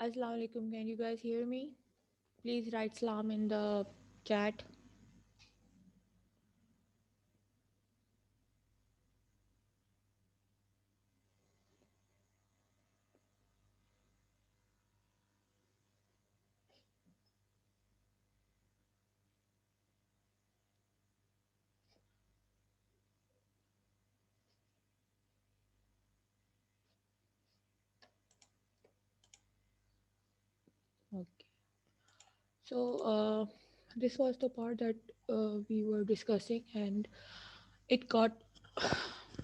Assalamu alaikum. Can you guys hear me? Please write salam in the chat. Okay. So this was the part that we were discussing, and it got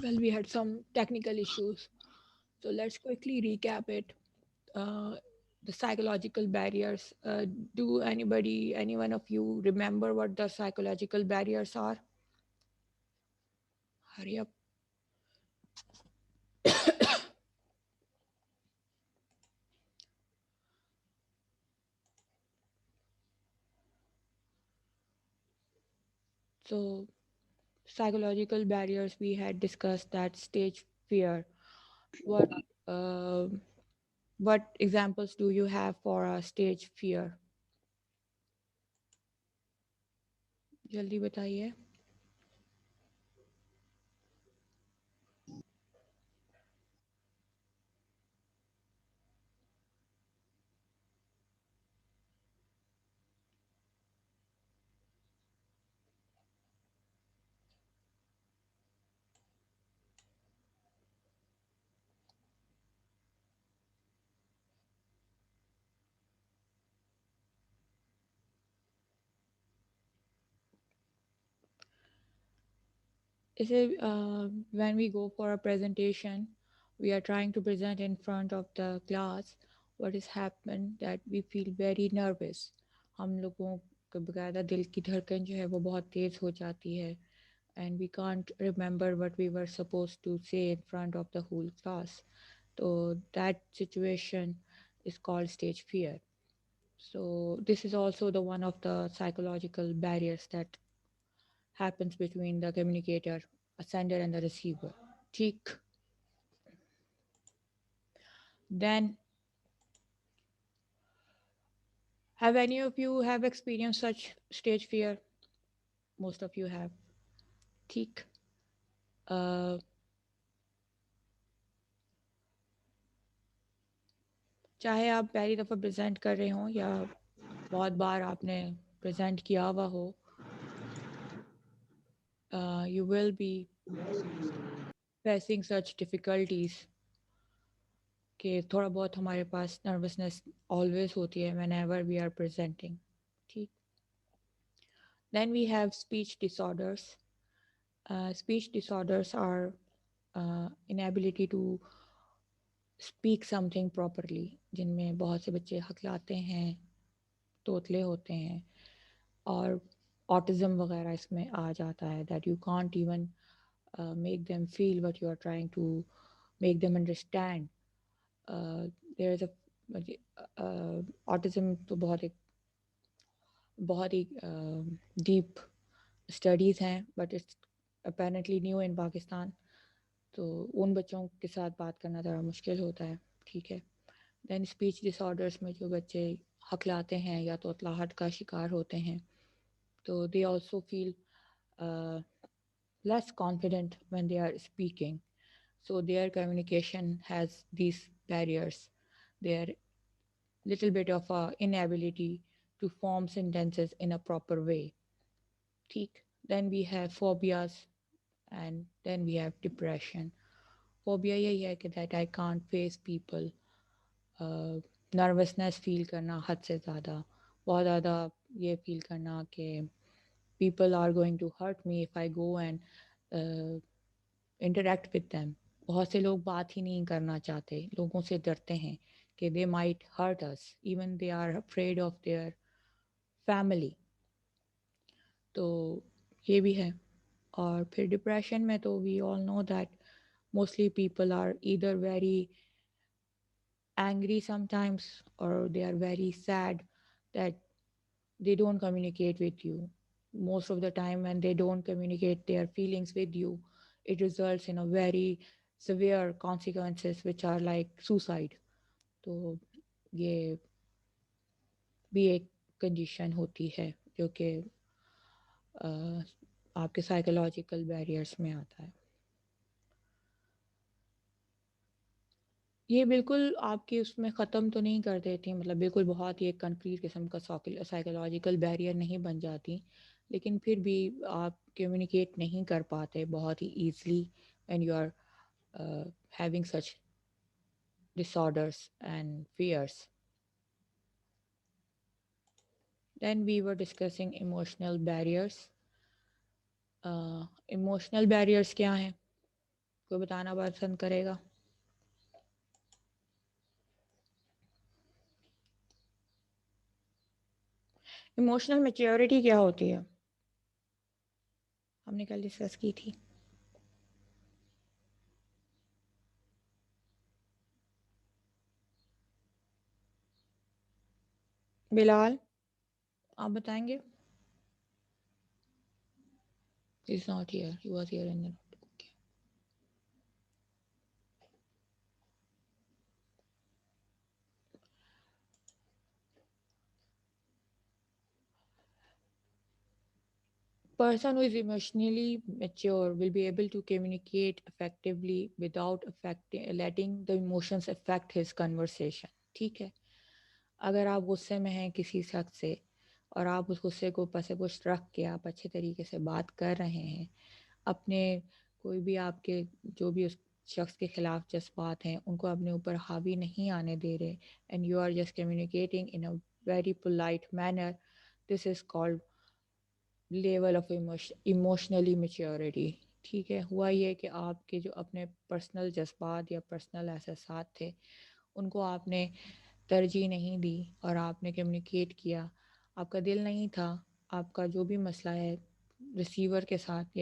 well. We had some technical issues. So let's quickly recap it. Uh, the psychological barriers. Do any one of you remember what the psychological barriers are? Hurry up. So psychological barriers, we had discussed that stage fear. What uh, what examples do you have for a stage fear? जल्दी बताइए. इसे when we go for a presentation, we are trying to present in front of the class. What has happened that we feel very nervous. हम लोगों को बकायदा दिल की धड़कन जो है वो बहुत तेज हो जाती है, and we can't remember what we were supposed to say in front of the whole class. So that situation is called stage fear. So this is also the one of the psychological barriers that happens between the communicator, a sender and the receiver. ठीक. Then have any of you have experienced such stage fear? Most of you have. ठीक. Uh, चाहे आप पहली दफ़ा present कर रहे हो या बहुत बार आपने प्रेजेंट किया हुआ हो, you will be facing such difficulties कि थोड़ा बहुत हमारे पास नर्वसनेस ऑलवेज होती है whenever we are presenting. ठीक. Then we have speech disorders. Speech disorders are inability to speak something properly, जिनमें बहुत से बच्चे हकलाते हैं, तोतले होते हैं, और ऑटिज़म वगैरह इसमें आ जाता है, that you can't even make them feel what you are trying to make them understand. uh, there is a autism तो बहुत ही डीप स्टडीज़ हैं, but it's apparently new in Pakistan. तो उन बच्चों के साथ बात करना ज़रा मुश्किल होता है, ठीक है। दैन स्पीच डिसऑर्डर्स में जो बच्चे हकलाते हैं या तोतलाहट का शिकार होते हैं, तो they also feel less confident when they are speaking. So their communication has these barriers. Their little bit of a inability to form sentences in a proper way. ठीक. Then we have phobias, and then we have depression. Phobia यही है कि that I can't face people. Nervousness feel करना हद से ज़्यादा, बहुत ज़्यादा ये फील करना कि people are going to hurt me if I go and interact with them. बहुत से लोग बात ही नहीं करना चाहते, लोगों से डरते हैं कि they might hurt us, even they are afraid of their family. तो ये भी है। और फिर डिप्रेशन में तो we all know that mostly people are either very angry sometimes, or they are very sad that they don't communicate with you. Most of the time when they don't communicate their feelings with you, it results in a very severe consequences which are like suicide. तो ये भी एक condition होती है जो कि आपके psychological barriers में आता है। ये बिल्कुल आपके उसमें ख़त्म तो नहीं कर देती, मतलब बिल्कुल बहुत ही एक कंक्रीट किस्म का साइकोलॉजिकल बैरियर नहीं बन जाती, लेकिन फिर भी आप कम्युनिकेट नहीं कर पाते बहुत ही easily when you are having such disorders and fears. Then we were discussing emotional barriers. Emotional barriers क्या हैं? कोई बताना पसंद करेगा? इमोशनल मैच्योरिटी क्या होती है? हमने कल डिस्कस की थी। बिलाल, आप बताएंगे? He's not here. He was here in the okay. Person who is emotionally mature will be able to communicate effectively without affecting letting the emotions affect his conversation. ठीक है। अगर आप गुस्से में हैं किसी शख्स से और आप उस गुस्से को पसे पुश रख के आप अच्छे तरीके से बात कर रहे हैं, अपने कोई भी आपके जो भी उस शख्स के खिलाफ जज्बात हैं उनको अपने ऊपर हावी नहीं आने दे रहे, and you are just communicating in a very polite manner, this is called level of emotionally maturity. ठीक है। हुआ ये कि आपके जो अपने पर्सनल जज्बात या पर्सनल एहसास थे उनको आपने तरजीह नहीं दी और आपने कम्युनिकेट किया, आपका दिल नहीं था, आपका जो भी मसला है रिसीवर के साथ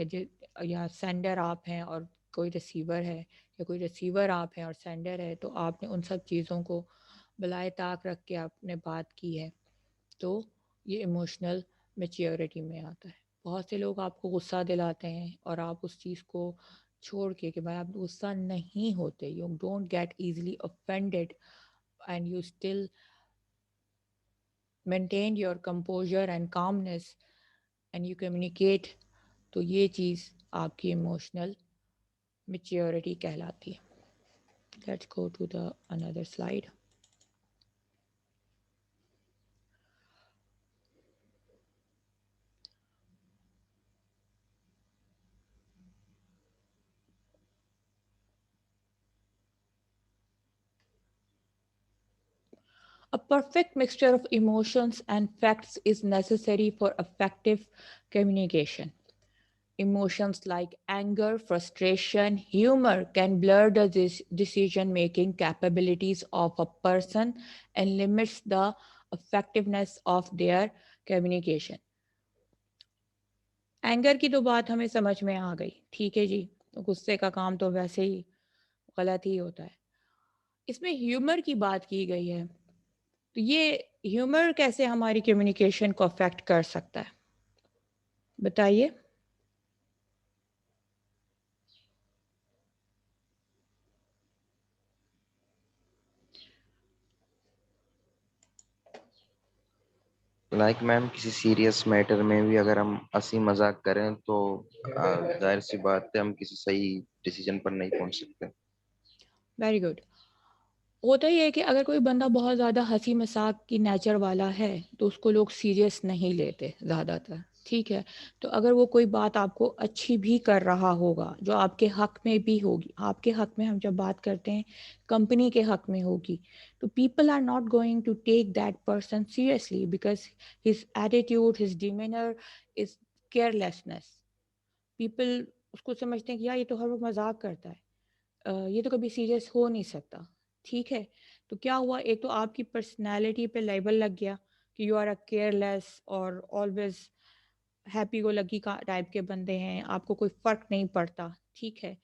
या सेंडर आप हैं और कोई रिसीवर है, या कोई रिसीवर आप हैं और सेंडर है, तो आपने उन सब चीज़ों को बलाए ताक रख के आपने बात की है, तो ये इमोशनल मैच्योरिटी में आता है। बहुत से लोग आपको गुस्सा दिलाते हैं और आप उस चीज़ को छोड़ के भाई आप गुस्सा नहीं होते, you don't get easily offended and you still maintain your composure and calmness and you communicate, तो ये चीज़ आपकी इमोशनल मैच्योरिटी कहलाती है। Let's go to the another slide. A perfect mixture of emotions and facts is necessary for effective communication. Emotions like anger, frustration, humor can blur the decision making capabilities of a person and limits the effectiveness of their communication. Anger की तो बात हमें समझ में आ गई, ठीक है जी। तो गुस्से का काम तो वैसे ही गलत ही होता है। इसमें ह्यूमर की बात की गई है, तो ये ह्यूमर कैसे हमारी कम्युनिकेशन को अफेक्ट कर सकता है, बताइए। लाइक मैम, किसी सीरियस मैटर में भी अगर हम हंसी मजाक करें तो जाहिर सी बात है हम किसी सही डिसीजन पर नहीं पहुंच सकते। Very good. होता ही है कि अगर कोई बंदा बहुत ज़्यादा हंसी मजाक की नेचर वाला है तो उसको लोग सीरियस नहीं लेते ज़्यादातर, ठीक है। तो अगर वो कोई बात आपको अच्छी भी कर रहा होगा जो आपके हक में भी होगी, आपके हक में हम जब बात करते हैं कंपनी के हक में होगी, तो people are not going to take that person seriously because his attitude, his demeanor is carelessness. People उसको समझते हैं कि यार ये तो हर वक्त मजाक करता है, ये तो कभी सीरियस हो नहीं सकता, ठीक है। तो क्या हुआ, एक तो आपकी पर्सनैलिटी पे लेबल लग गया कि यू आर अ केयरलेस और ऑलवेज हैप्पी गो लकी का टाइप के बंदे हैं, आपको कोई फ़र्क नहीं पड़ता, ठीक है।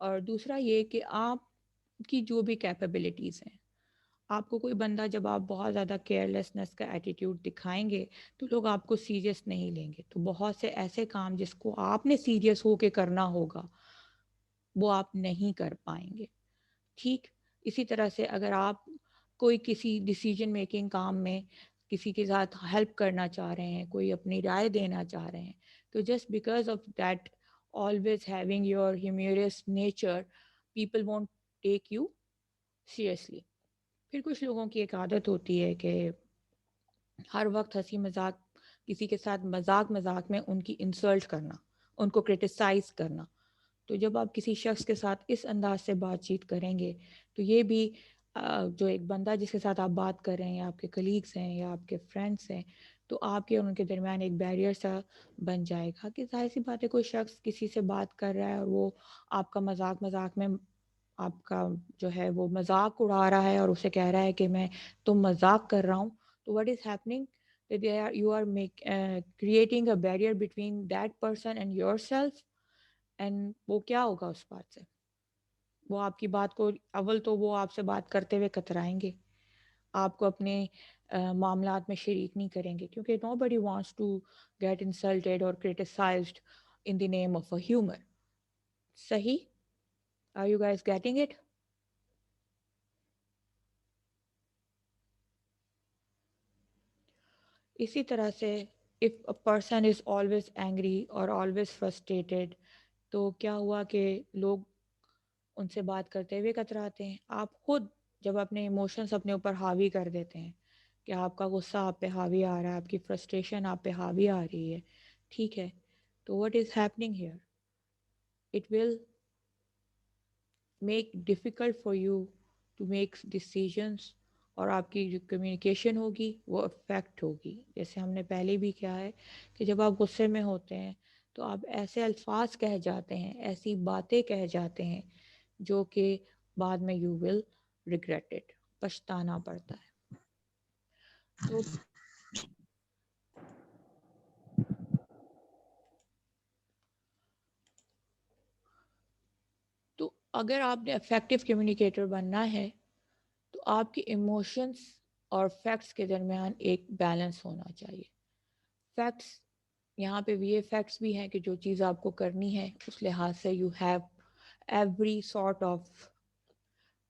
और दूसरा ये कि आपकी जो भी कैपेबिलिटीज़ हैं, आपको कोई बंदा जब आप बहुत ज़्यादा केयरलेसनेस का एटीट्यूड दिखाएंगे तो लोग आपको सीरियस नहीं लेंगे। तो बहुत से ऐसे काम जिसको आपने सीरियस होके करना होगा वो आप नहीं कर पाएंगे, ठीक। इसी तरह से अगर आप कोई किसी डिसीजन मेकिंग काम में किसी के साथ हेल्प करना चाह रहे हैं, कोई अपनी राय देना चाह रहे हैं, तो just because of that always having your humorous nature, people won't take you seriously. फिर कुछ लोगों की एक आदत होती है कि हर वक्त हंसी मजाक किसी के साथ मजाक मजाक में उनकी इंसल्ट करना, उनको क्रिटिसाइज करना। तो जब आप किसी शख्स के साथ इस अंदाज से बातचीत करेंगे तो ये भी जो एक बंदा जिसके साथ आप बात कर रहे हैं या आपके कलीग्स हैं या आपके फ्रेंड्स हैं, तो आपके और उनके दरमियान एक बैरियर सा बन जाएगा कि जाहिर सी बात है कोई शख्स किसी से बात कर रहा है और वो आपका मजाक मजाक में आपका जो है वो मजाक उड़ा रहा है और उसे कह रहा है कि मैं तुम मजाक कर रहा हूँ। तो what is happening, you are creating a barrier between that person and yourself। And वो क्या होगा उस बात से, वो आपकी बात को, अव्वल तो वो आपसे बात करते हुए कतराएंगे, आपको अपने मामलात में शरीक नहीं करेंगे क्योंकि nobody wants to get insulted और criticised in the name of a humour. सही, are you guys getting it. इसी तरह से if a person is always angry और ऑलवेज फ्रस्ट्रेटेड, तो क्या हुआ कि लोग उनसे बात करते हुए कतराते हैं। आप खुद जब अपने इमोशंस अपने ऊपर हावी कर देते हैं कि आपका गुस्सा आप पे हावी आ रहा है, आपकी फ्रस्ट्रेशन आप पे हावी आ रही है, ठीक है, तो what is happening here, it will make difficult for you to make decisions और आपकी जो कम्युनिकेशन होगी वो अफेक्ट होगी। जैसे हमने पहले भी कहा है कि जब आप गुस्से में होते हैं तो आप ऐसे अल्फाज कह जाते हैं, ऐसी बातें कह जाते हैं जो कि बाद में यू विल रिग्रेट इट, पछताना पड़ता है। तो तो अगर आपने इफेक्टिव कम्युनिकेटर बनना है तो आपके इमोशंस और फैक्ट्स के दरमियान एक बैलेंस होना चाहिए। फैक्ट्स, यहाँ पे ये फैक्ट्स भी हैं कि जो चीज़ आपको करनी है उस लिहाज से you have every sort of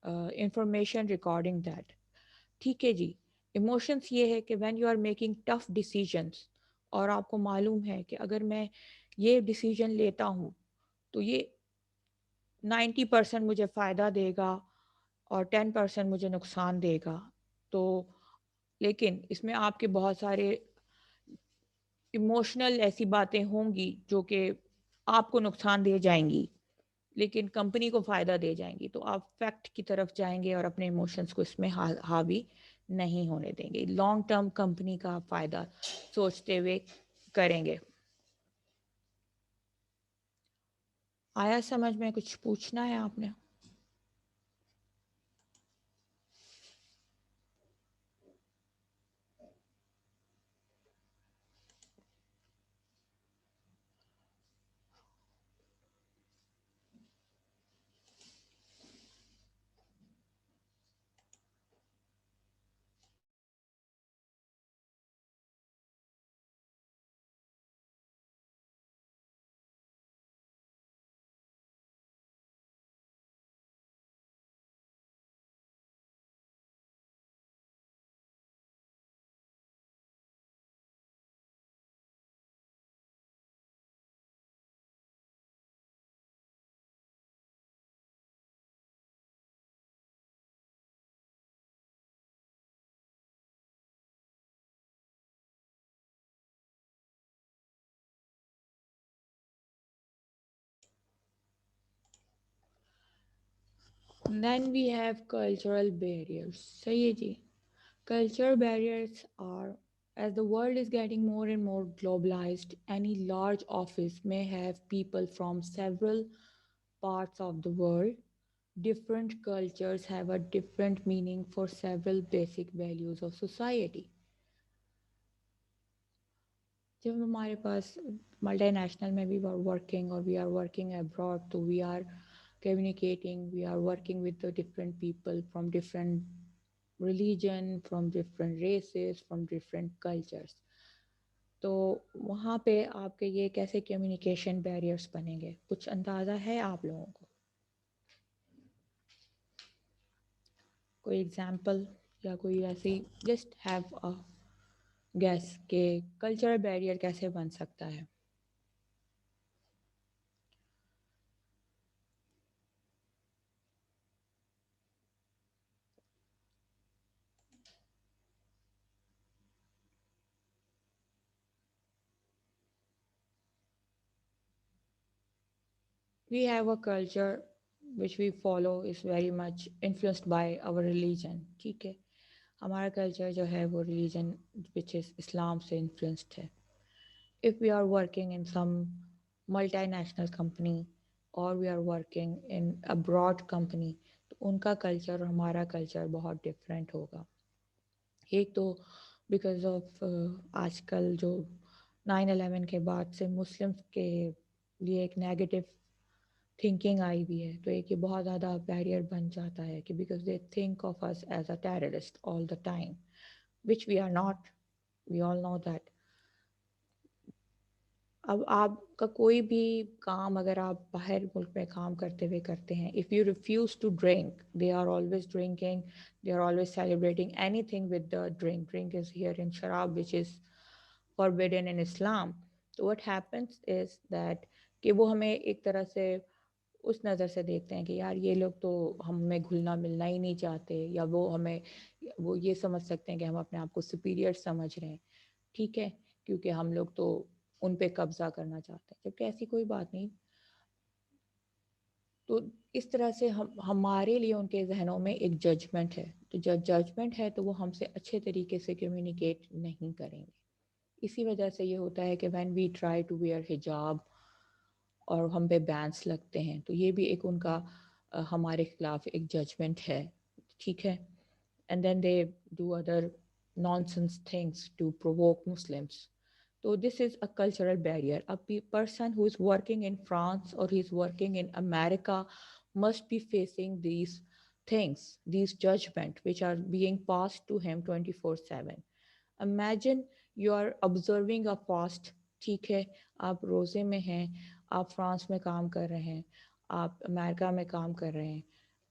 information recording that, ठीक है जी। इमोशंस ये है कि when you are making tough decisions और आपको मालूम है कि अगर मैं ये डिसीजन लेता हूँ तो ये 90% मुझे फ़ायदा देगा और 10% मुझे नुकसान देगा, तो लेकिन इसमें आपके बहुत सारे इमोशनल ऐसी बातें होंगी जो कि आपको नुकसान दे जाएंगी लेकिन कंपनी को फ़ायदा दे जाएंगी, तो आप फैक्ट की तरफ जाएंगे और अपने इमोशंस को इसमें हावी नहीं होने देंगे, लॉन्ग टर्म कंपनी का फ़ायदा सोचते हुए करेंगे। आया समझ में, कुछ पूछना है आपने। Then we have cultural barriers. सही है जी. Cultural barriers are, as the world is getting more and more globalized, any large office may have people from several parts of the world. Different cultures have a different meaning for several basic values of society. जब हमारे पास multinational में भी working और we are working abroad तो we are communicating, we are working with the different people from different religion, from different races, from different cultures. तो वहाँ पे आपके ये कैसे कम्युनिकेशन बैरियर्स बनेंगे, कुछ अंदाज़ा है आप लोगों को? कोई एग्जांपल या कोई ऐसी जस्ट हैव अ गैस के कल्चरल बैरियर कैसे बन सकता है? We have a culture which we follow is very much influenced by our religion. ठीक है, हमारा कल्चर जो है वो रिलीजन विच इज़ इस्लाम से इन्फ्लुएंस्ड है. If we are working in some multinational company or we are working in a broad company, तो उनका कल्चर और हमारा कल्चर बहुत डिफरेंट होगा. एक तो बिकॉज ऑफ आजकल जो 9/11 के बाद से मुस्लिम्स के लिए एक नेगेटिव थिंकिंग आई भी है, तो एक ये बहुत ज़्यादा बैरियर बन जाता है कि because they think of us as a terrorist all the time, which we are not. We all know that. अब आपका कोई भी काम अगर आप बाहर मुल्क में काम करते हुए करते हैं, if you refuse to drink, they are always drinking, they are always celebrating anything with the drink. Drink is here in शराब विच इज़ फॉरबिडन इन इस्लाम. तो व्हाट हैपेंस इज़ दैट कि वो हमें एक तरह से उस नज़र से देखते हैं कि यार ये लोग तो हमें घुलना मिलना ही नहीं चाहते, या वो हमें वो ये समझ सकते हैं कि हम अपने आप को सुपीरियर समझ रहे हैं. ठीक है, क्योंकि हम लोग तो उन पे कब्जा करना चाहते हैं, जबकि ऐसी कोई बात नहीं. तो इस तरह से हम हमारे लिए उनके जहनों में एक जजमेंट है. तो जब जजमेंट है तो वो हमसे अच्छे तरीके से कम्युनिकेट नहीं करेंगे. इसी वजह से ये होता है कि when we try to wear हिजाब और हम पे बैन्स लगते हैं, तो ये भी एक उनका हमारे खिलाफ एक जजमेंट है. ठीक है. And then they do other nonsense things to provoke Muslims. So this is a cultural barrier. A person who is working in France or he's working in America must be facing these things, these judgment which are being passed to him 24/7. Imagine you are observing a fast. ठीक है, आप रोज़े में हैं, आप France में काम कर रहे हैं, आप अमेरिका में काम कर रहे हैं.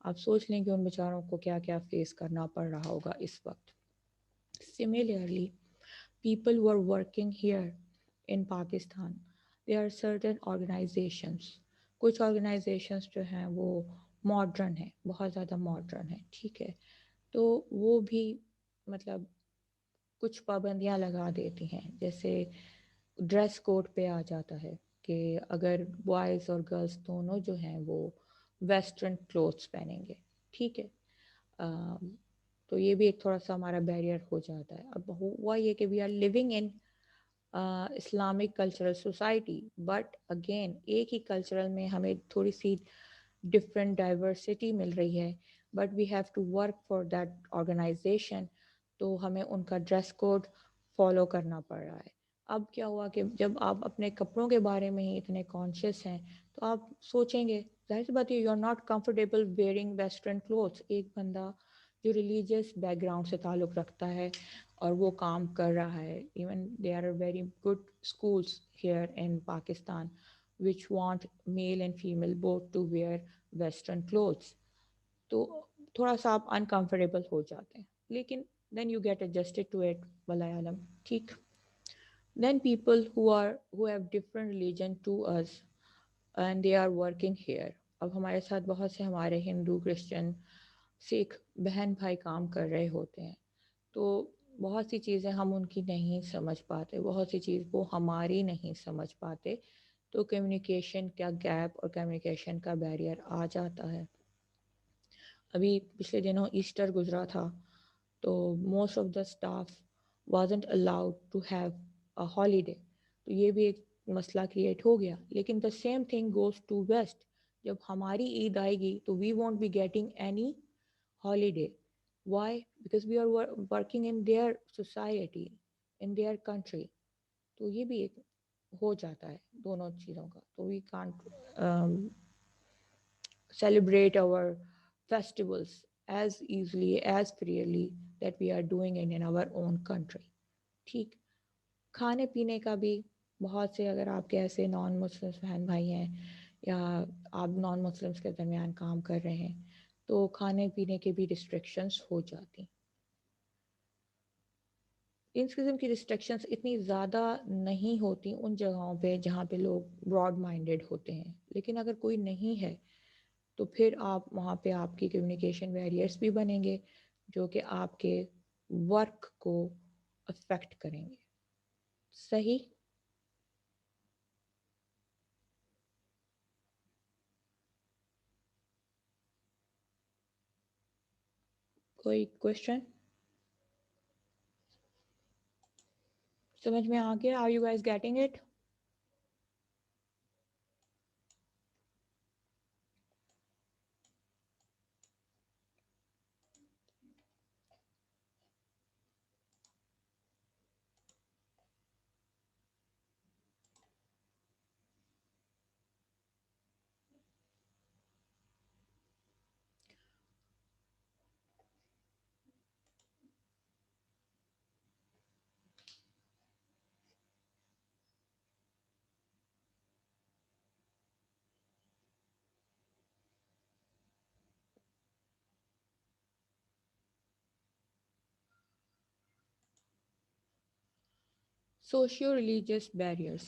आप सोच लें कि उन बेचारों को क्या क्या फेस करना पड़ रहा होगा इस वक्त. Similarly, people who are working here in Pakistan, there are certain organizations. कुछ organizations जो हैं वो मॉडर्न है, बहुत ज़्यादा मॉडर्न है. ठीक है, तो वो भी मतलब कुछ पाबंदियां लगा देती हैं. जैसे ड्रेस कोड पे आ जाता है कि अगर बॉयज़ और गर्ल्स दोनों जो हैं वो वेस्टर्न क्लोथ्स पहनेंगे. ठीक है. अम, तो ये भी एक थोड़ा सा हमारा बैरियर हो जाता है. अब हुआ ये कि we are living in Islamic cultural society, but again एक ही कल्चरल में हमें थोड़ी सी डिफरेंट डाइवर्सिटी मिल रही है, but we have to work for that organization. तो हमें उनका ड्रेस कोड फॉलो करना पड़ रहा है. अब क्या हुआ कि जब आप अपने कपड़ों के बारे में ही इतने कॉन्शियस हैं, तो आप सोचेंगे, जाहिर सी बात है, you are not comfortable wearing western clothes. एक बंदा जो रिलीजियस बैकग्राउंड से ताल्लुक़ रखता है और वो काम कर रहा है, even they are very good schools here in Pakistan which want male and female both to wear western clothes. तो थोड़ा सा आप अनकंफर्टेबल हो जाते हैं, लेकिन then you get adjusted to it. वलायालम. ठीक. Then people who have different religion to us and they are working here. अब हमारे साथ बहुत से हमारे हिंदू, क्रिश्चियन, सिख बहन भाई काम कर रहे होते हैं. तो बहुत सी चीज़ें हम उनकी नहीं समझ पाते, बहुत सी चीज़ वो हमारी नहीं समझ पाते. तो कम्युनिकेशन का गैप और कम्युनिकेशन का बैरियर आ जाता है. अभी पिछले दिनों ईस्टर गुजरा था, तो most of the staff wasn't allowed to have a holiday, तो ये भी एक मसला क्रिएट हो गया। लेकिन the same thing goes to west. जब हमारी ईद आएगी तो we won't be getting any holiday. Why? Because we are working in their society, in their country. तो ये भी एक हो जाता है दोनों चीज़ों का। तो we can't celebrate our festivals as easily as freely that we are doing it in our own country. ठीक। खाने पीने का भी बहुत से, अगर आपके ऐसे नॉन मुस्लिम्स बहन भाई हैं या आप नॉन मुस्लिम्स के दरमियान काम कर रहे हैं, तो खाने पीने के भी रिस्ट्रिक्शंस हो जाती। इन किस्म की रिस्ट्रिक्शंस इतनी ज़्यादा नहीं होती उन जगहों पे जहाँ पे लोग ब्रॉड माइंडेड होते हैं, लेकिन अगर कोई नहीं है तो फिर आप वहाँ पे आपकी कम्युनिकेशन बैरियर्स भी बनेंगे जो कि आपके वर्क को अफेक्ट करेंगे। सही। कोई क्वेश्चन समझ में आ गया? Are you guys getting it? Socio religious barriers.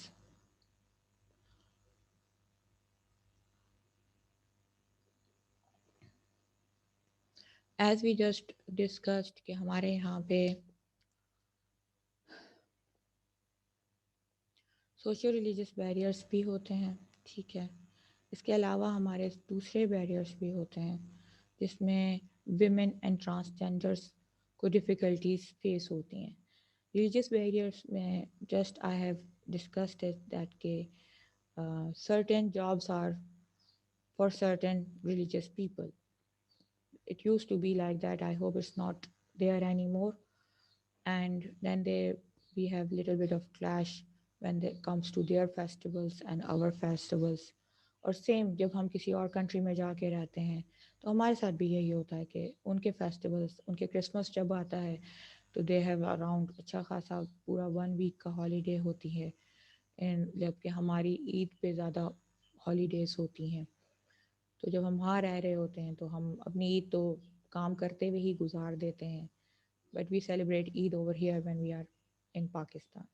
As we just discussed कि हमारे यहाँ पे सोशियो रिलीजियस बैरियर्स भी होते हैं, ठीक है। इसके अलावा हमारे दूसरे बैरियर्स भी होते हैं जिसमें विमेन एंड ट्रांसजेंडर्स को डिफ़िकल्टीज फेस होती हैं। रिलीजियस बैरियर्स में just I have discussed it that के certain jobs are for certain religious people. It used to be like that. I hope it's not there anymore. And then we have little bit of clash when it comes to their festivals and our festivals. और same जब हम किसी और country में जाके रहते हैं तो हमारे साथ भी यही होता है कि उनके फेस्टिवल्स, उनके क्रिसमस जब आता है तो दे हैव अराउंड अच्छा खासा पूरा 1 वीक का हॉलीडे होती है, एंड जबकि हमारी ईद पे ज़्यादा हॉलीडेज़ होती हैं। तो जब हम वहाँ रह रहे होते हैं तो हम अपनी ईद तो काम करते हुए ही गुजार देते हैं, but we celebrate Eid over here when we are in Pakistan.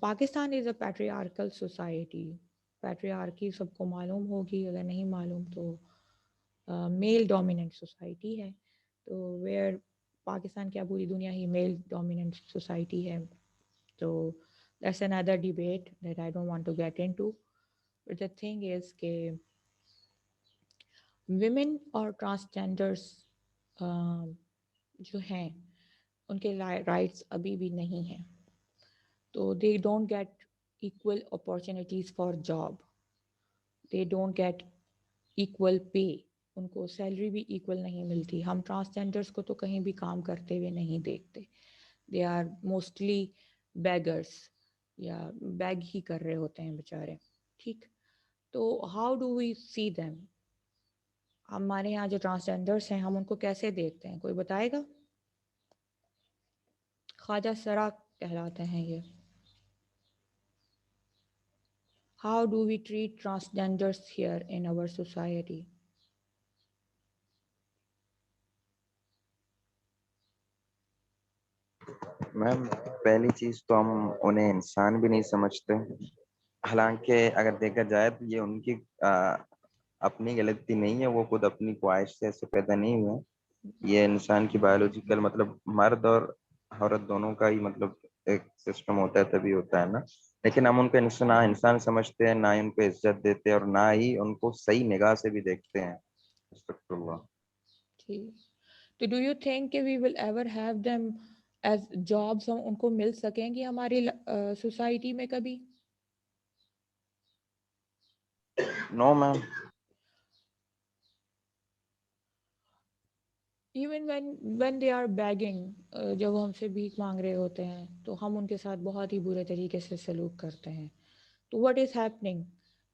Pakistan is a patriarchal society. Patriarchy सबको मालूम होगी, अगर नहीं मालूम तो मेल डोमिनेंट सोसाइटी है। तो वेयर पाकिस्तान क्या पूरी दुनिया ही मेल डोमिनेंट सोसाइटी है। तो that's another debate that I don't want to get into. But the thing is के विमेन और ट्रांसजेंडर्स जो हैं उनके राइट्स अभी भी नहीं हैं। तो they don't get equal opportunities for job, they don't get equal pay, उनको सैलरी भी इक्वल नहीं मिलती। हम ट्रांसजेंडर्स को तो कहीं भी काम करते हुए नहीं देखते। दे आर मोस्टली बैगर्स, या बैग ही कर रहे होते हैं बेचारे। ठीक। तो how do we see them? हमारे यहाँ जो ट्रांसजेंडर्स हैं हम उनको कैसे देखते हैं, कोई बताएगा? ख्वाजा सरा कहलाते हैं ये। How do we treat transgenders here in our society? Ma'am पहली चीज तो हम उन्हें इंसान भी नहीं समझते। हालांकि अगर देखा जाए तो ये उनकी अपनी गलती नहीं है, वो खुद अपनी ख्वाहिश से ऐसे पैदा नहीं हुए। ये इंसान की बायोलॉजिकल मतलब मर्द और औरत दोनों का ही मतलब एक सिस्टम होता है, तभी होता है ना। लेकिन हम उनको इंसान ना इंसान समझते हैं, ना ही उनको इज्जत देते हैं और ना ही उनको सही निगाह से भी देखते हैं। अस्तगफिरुल्लाह। ठीक। तो डू यू थिंक कि we will ever have them as jobs, हम उनको मिल सकेंगी हमारी सोसाइटी में कभी? No ma'am. Even when they are begging, जब वो हमसे भीख मांग रहे होते हैं तो हम उनके साथ बहुत ही बुरे तरीके से सलूक करते हैं। तो व्हाट इज़ हैपनिंग?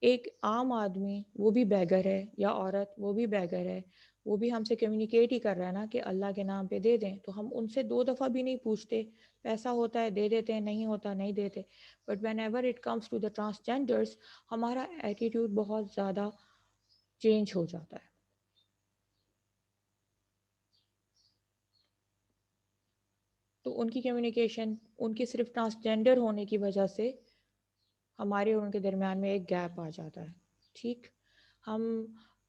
एक आम आदमी, वो भी बैगर है, या औरत वो भी बैगर है, वो भी हमसे कम्युनिकेट ही कर रहा है ना कि अल्लाह के नाम पे दे दें, तो हम उनसे दो दफ़ा भी नहीं पूछते। पैसा होता है दे देते हैं, नहीं होता नहीं देते। But whenever it comes to the transgenders, हमारा एटीट्यूड बहुत ज़्यादा चेंज हो जाता है। तो उनकी कम्युनिकेशन, उनकी सिर्फ ट्रांसजेंडर होने की वजह से हमारे और उनके दरमियान में एक गैप आ जाता है। ठीक। हम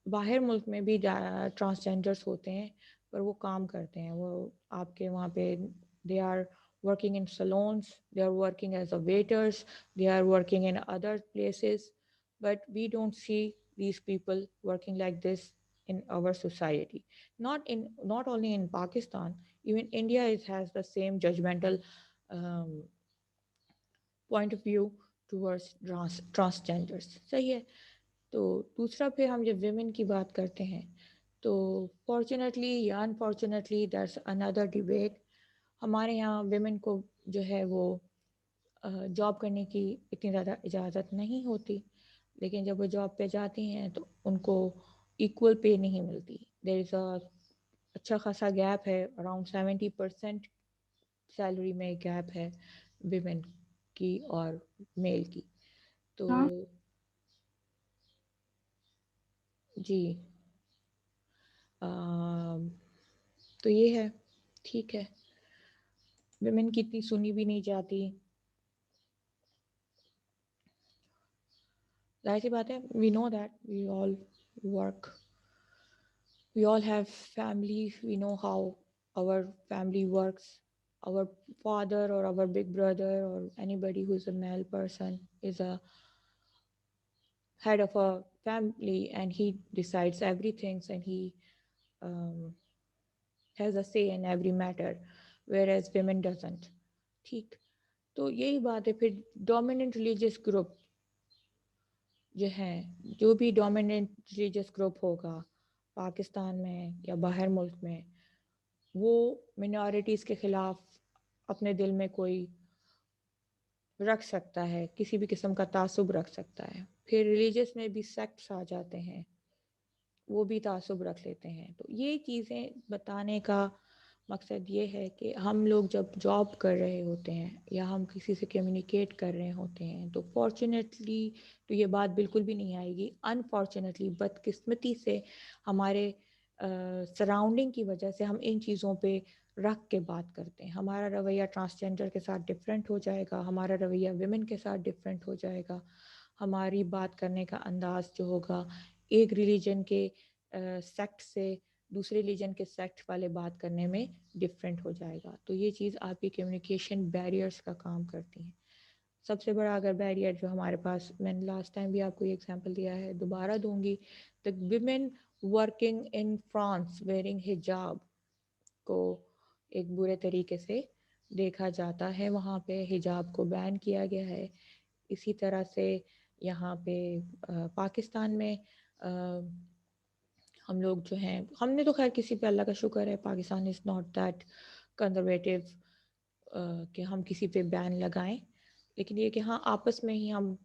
बाहर मुल्क में भी ट्रांसजेंडर्स होते हैं, पर वो काम करते हैं, वो आपके वहाँ पे they are working in salons, they are working as a waiters, they are working in other places, but we don't see these people working like this in our society. Not only in Pakistan, even India has the same judgmental um, point of view towards transgenders. सही है। तो दूसरा, फिर हम जब women की बात करते हैं तो फॉर्चुनेटली या अनफॉर्चुनेटली दैट्स अनदर डिबेट। हमारे यहाँ विमेन को जो है वो जॉब करने की इतनी ज़्यादा इजाज़त नहीं होती, लेकिन जब वो जॉब पे जाती हैं तो उनको इक्वल पे नहीं मिलती। देयर इज़ अ अच्छा खासा गैप है, अराउंड 70% सैलरी में गैप है विमेन की और मेल की। तो हाँ। जी, अम, तो ये है। ठीक है, विमेन की इतनी सुनी भी नहीं जाती। जाहिर सी बात है, we know that we all work, we all have family, we know how our family works. Our father or our big brother or anybody who's a male person is a head of a family, and he decides everything, and he um, has a say in every matter, whereas women doesn't. ठीक। तो यही बात है फिर, dominant religious group जो है, जो भी डोमिनेंट रिलीजियस ग्रुप होगा पाकिस्तान में या बाहर मुल्क में, वो मिनॉरिटीज़ के ख़िलाफ़ अपने दिल में कोई रख सकता है, किसी भी किस्म का तासुब रख सकता है। फिर रिलीजियस में भी सेक्ट्स आ जाते हैं, वो भी तासुब रख लेते हैं। तो ये चीज़ें बताने का मकसद ये है कि हम लोग जब जॉब कर रहे होते हैं या हम किसी से कम्युनिकेट कर रहे होते हैं, तो फॉर्चुनेटली तो ये बात बिल्कुल भी नहीं आएगी, अनफॉर्चुनेटली बदकिस्मती से हमारे सराउंडिंग की वजह से हम इन चीज़ों पे रख के बात करते हैं। हमारा रवैया ट्रांसजेंडर के साथ डिफरेंट हो जाएगा, हमारा रवैया विमेन के साथ डिफरेंट हो जाएगा, हमारी बात करने का अंदाज़ जो होगा एक रिलीजन के सेक्ट से दूसरे रिलीजन के सेक्ट वाले बात करने में डिफरेंट हो जाएगा। तो ये चीज़ आपकी कम्युनिकेशन बैरियर्स का काम करती हैं। सबसे बड़ा अगर बैरियर जो हमारे पास, मैंने लास्ट टाइम भी आपको ये एग्जांपल दिया है, दोबारा दूंगी, the women working in France wearing हिजाब को एक बुरे तरीके से देखा जाता है। वहाँ पे हिजाब को बैन किया गया है। इसी तरह से यहाँ पे पाकिस्तान में हम लोग जो हैं, हमने तो खैर किसी पे, अल्लाह का शुक्र है, Pakistan is not that conservative कि हम किसी पे बैन लगाएं। लेकिन ये कि हाँ, आपस में ही हम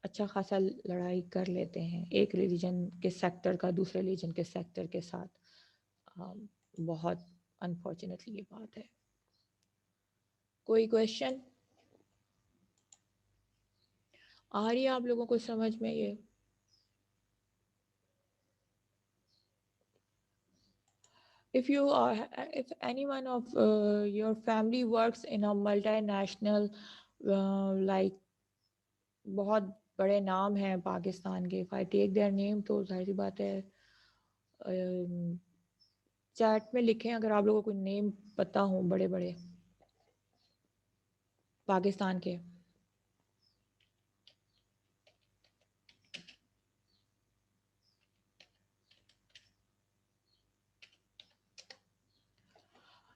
अच्छा खासा लड़ाई कर लेते हैं, एक रिलीजन के सेक्टर का दूसरे रिलीजन के सेक्टर के साथ। बहुत अनफॉर्चुनेटली ये बात है। कोई क्वेश्चन आ रही है आप लोगों को समझ में ये? If anyone of your family works in a multinational, like बहुत बड़े नाम हैं पाकिस्तान के, if I take their name, तो जाहिर सी बात है चैट में लिखें अगर आप लोगों को नेम पता हो बड़े बड़े पाकिस्तान के।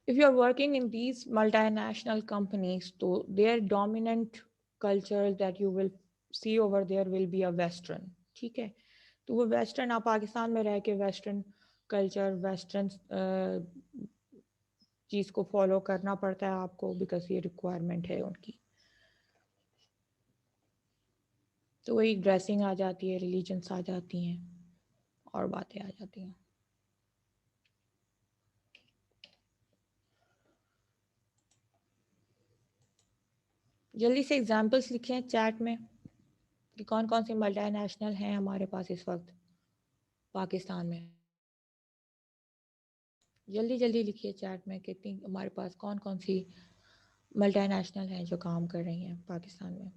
If you are working in these multinational companies, so their dominant culture that you will see over there will be a western. ठीक है, तो वो वेस्टर्न, आप पाकिस्तान में रह के वेस्टर्न कल्चर, वेस्टर्न चीज़ को फॉलो करना पड़ता है आपको, बिकॉज ये रिक्वायरमेंट है उनकी। तो वही ड्रेसिंग आ जाती है, रिलीजन्स आ जाती हैं, और बातें आ जाती हैं। जल्दी से एग्जांपल्स लिखें चैट में कि कौन कौन सी मल्टीनेशनल हैं हमारे पास इस वक्त पाकिस्तान में। जल्दी जल्दी लिखिए चैट में कितनी हमारे पास कौन कौन सी मल्टीनेशनल हैं जो काम कर रही हैं पाकिस्तान में।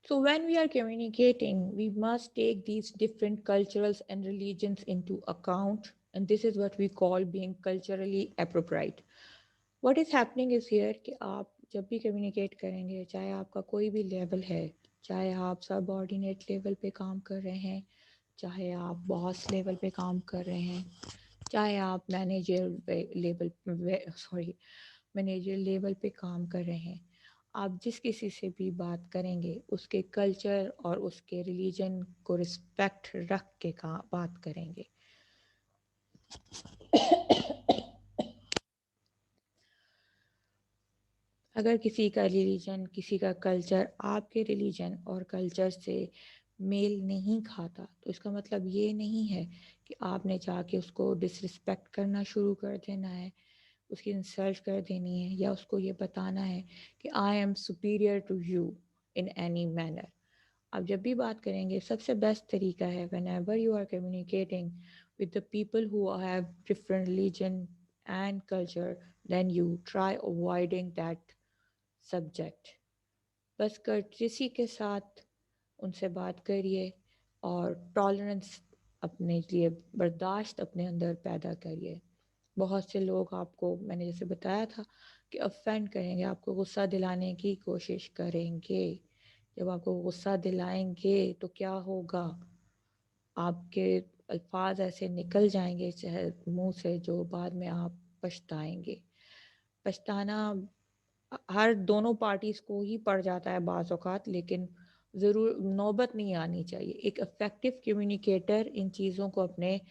So when we are communicating, we must take these different cultures and religions into account, and this is what we call being culturally appropriate. What is happening is here कि आप जब भी कम्युनिकेट करेंगे, चाहे आपका कोई भी लेवल है, चाहे आप सबऑर्डिनेट लेवल पे काम कर रहे हैं, चाहे आप बॉस लेवल पे काम कर रहे हैं, चाहे आप मैनेजर लेवल पे काम कर रहे हैं, आप जिस किसी से भी बात करेंगे उसके कल्चर और उसके रिलीजन को रिस्पेक्ट रख के बात करेंगे। अगर किसी का रिलीजन, किसी का कल्चर आपके रिलीजन और कल्चर से मेल नहीं खाता, तो इसका मतलब ये नहीं है कि आपने जाके उसको डिसरिस्पेक्ट करना शुरू कर देना है, उसकी इंसल्ट कर देनी है, या उसको ये बताना है कि I am superior to you in any manner. आप जब भी बात करेंगे, सबसे बेस्ट तरीका है whenever you are communicating with the people who have different religion and culture, then you try avoiding that subject. बस कर्टसी के साथ उनसे बात करिए और टॉलरेंस अपने लिए, बर्दाश्त अपने अंदर पैदा करिए। बहुत से लोग आपको, मैंने जैसे बताया था, कि ऑफेंड करेंगे, आपको गुस्सा दिलाने की कोशिश करेंगे। जब आपको गुस्सा दिलाएंगे तो क्या होगा, आपके अल्फाज ऐसे निकल जाएंगे चाहे मुंह से जो बाद में आप पछताएंगे। पछताना हर दोनों पार्टीज को ही पड़ जाता है बाज़ औक़ात, लेकिन ज़रूर नौबत नहीं आनी चाहिए। एक इफ़ेक्टिव कम्युनिकेटर इन चीज़ों को अपनी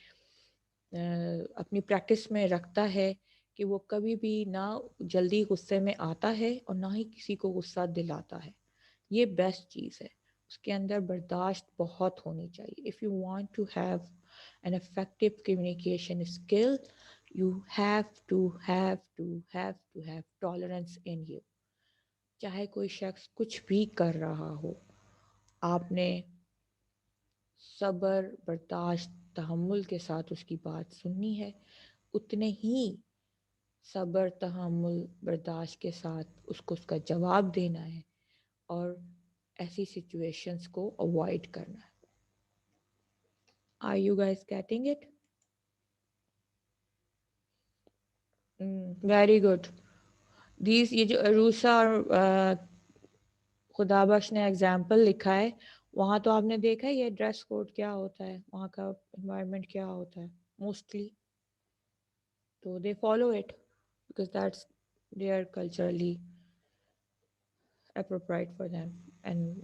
प्रैक्टिस में रखता है कि वो कभी भी ना जल्दी गुस्से में आता है और ना ही किसी को गुस्सा दिलाता है। ये बेस्ट चीज़ है, उसके अंदर बर्दाश्त बहुत होनी चाहिए। If you want to have an effective communication skill, you have tolerance in you. चाहे कोई शख्स कुछ भी कर रहा हो, आपने सब्र, बर्दाश्त, तहम्मुल के साथ उसकी बात सुननी है। उतने ही सब्र, तहम्मुल, बर्दाश्त के साथ उसको उसका जवाब देना है और ऐसी सिचुएशंस को अवॉइड करना है। Are you guys getting it? Very good. These, ये जो अरूसा और खुदाबख्श ने एग्जाम्पल लिखा है, वहाँ तो आपने देखा है ये ड्रेस कोड क्या होता है, वहाँ का इन्वायरमेंट क्या होता है मोस्टली। तो they follow it because that's they are culturally appropriate for them and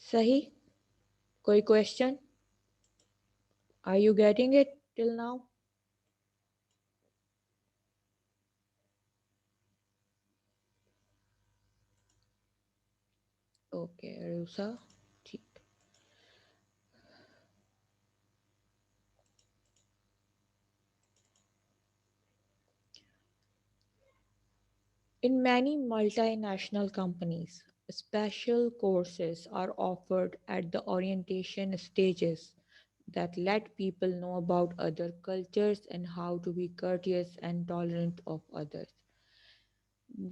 सही। कोई question? Are you getting it till now? Okay Arusa, ठीक। In many multinational companies, special courses are offered at the orientation stages that let people know about other cultures and how to be courteous and tolerant of others.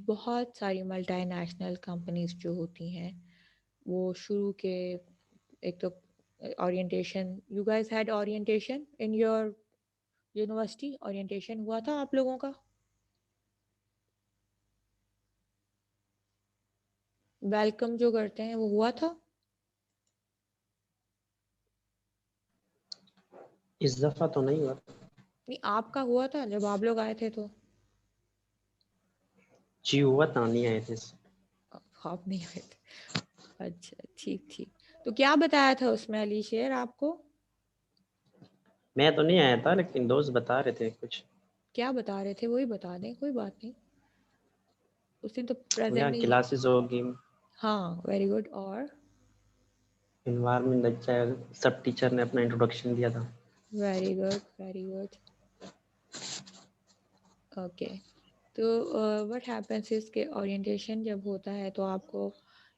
बहुत सारी multinational companies जो होती हैं वो शुरू के एक तो orientation, you guys had orientation in your university, orientation हुआ था आप लोगों का? वेलकम जो करते हैं वो हुआ था? इस दफा तो नहीं हुआ। नहीं, आपका हुआ था जब आप लोग आए थे तो? जी हुआ था, नहीं आए थे। आप नहीं आए थे, अच्छा ठीक ठीक। तो क्या बताया था उसमें अली शेर आपको? मैं तो नहीं आया था, लेकिन दोस्त बता रहे थे कुछ। क्या बता रहे थे वही बता दें, कोई बात नहीं। उस दिन तो प्रेजेंट यहाँ नहीं। क्लासेस होगी, हाँ वेरी गुड। और इन्वायरमेंट अच्छा है, सब टीचर ने अपना इंट्रोडक्शन दिया था। Very good very good. Okay. तो व्हाट हैपेंस इज के ओरिएंटेशन जब होता है तो आपको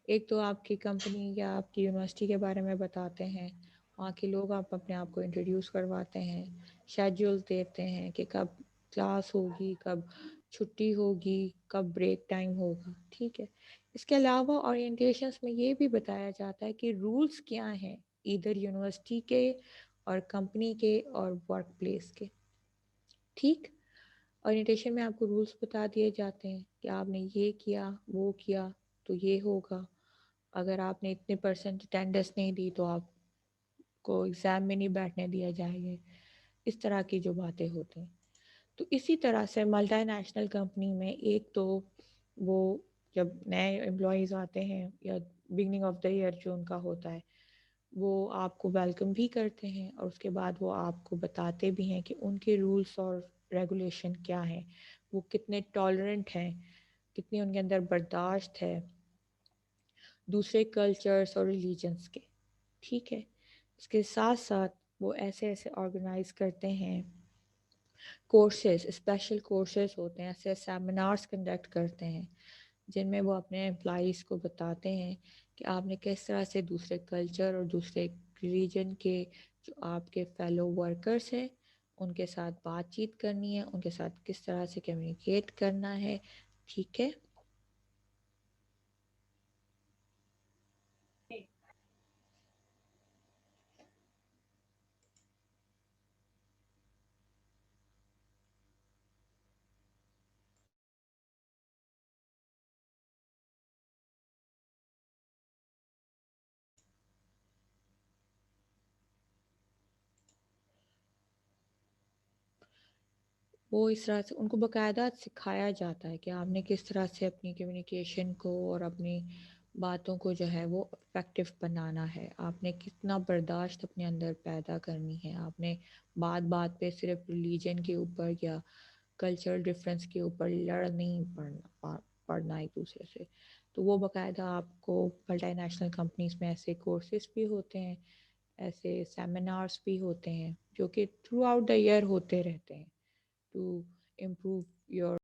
एक तो आपकी कंपनी या आपकी यूनिवर्सिटी के बारे में बताते हैं, वहाँ के लोग आप अपने आप को इंट्रोड्यूस करवाते हैं, शेड्यूल देते हैं कि कब क्लास होगी, कब छुट्टी होगी, कब ब्रेक टाइम होगा, ठीक है। इसके अलावा ओरिएंटेशंस में ये भी बताया जाता है कि रूल्स क्या हैं, इधर यूनिवर्सिटी के और कंपनी के और वर्क प्लेस के, ठीक। ओरिएंटेशन में आपको रूल्स बता दिए जाते हैं कि आपने ये किया वो किया तो ये होगा, अगर आपने इतने परसेंट अटेंडेंस नहीं दी तो आपको एग्ज़ाम में नहीं बैठने दिया जाएगा, इस तरह की जो बातें होती हैं। तो इसी तरह से मल्टीनेशनल कंपनी में एक तो वो जब नए एम्प्लॉयज़ आते हैं या बिगनिंग ऑफ द ईयर जो उनका होता है वो आपको वेलकम भी करते हैं और उसके बाद वो आपको बताते भी हैं कि उनके रूल्स और रेगुलेशन क्या हैं, वो कितने टॉलरेंट हैं, कितनी उनके अंदर बर्दाश्त है दूसरे कल्चर्स और रिलीजन्स के, ठीक है। इसके साथ साथ वो ऐसे ऐसे ऑर्गेनाइज करते हैं कोर्सेज, स्पेशल कोर्सेज होते हैं, ऐसे सेमिनार्स कंडक्ट करते हैं जिनमें वो अपने एम्प्लॉज़ को बताते हैं कि आपने किस तरह से दूसरे कल्चर और दूसरे रिलीजन के जो आपके फेलो वर्कर्स हैं उनके साथ बातचीत करनी है, उनके साथ किस तरह से कम्युनिकेट करना है, ठीक है। वो इस तरह से उनको बाकायदा सिखाया जाता है कि आपने किस तरह से अपनी कम्युनिकेशन को और अपनी बातों को जो है वो इफ़ेक्टिव बनाना है, आपने कितना बर्दाश्त अपने अंदर पैदा करनी है, आपने बात बात पे सिर्फ रिलीजन के ऊपर या कल्चरल डिफरेंस के ऊपर लड़ नहीं पड़ना एक दूसरे से। तो वो बाकायदा आपको मल्टीनेशनल कंपनीज में ऐसे कोर्सेज भी होते हैं, ऐसे सेमिनार्स भी होते हैं जो कि थ्रू आउट द ईयर होते रहते हैं to improve your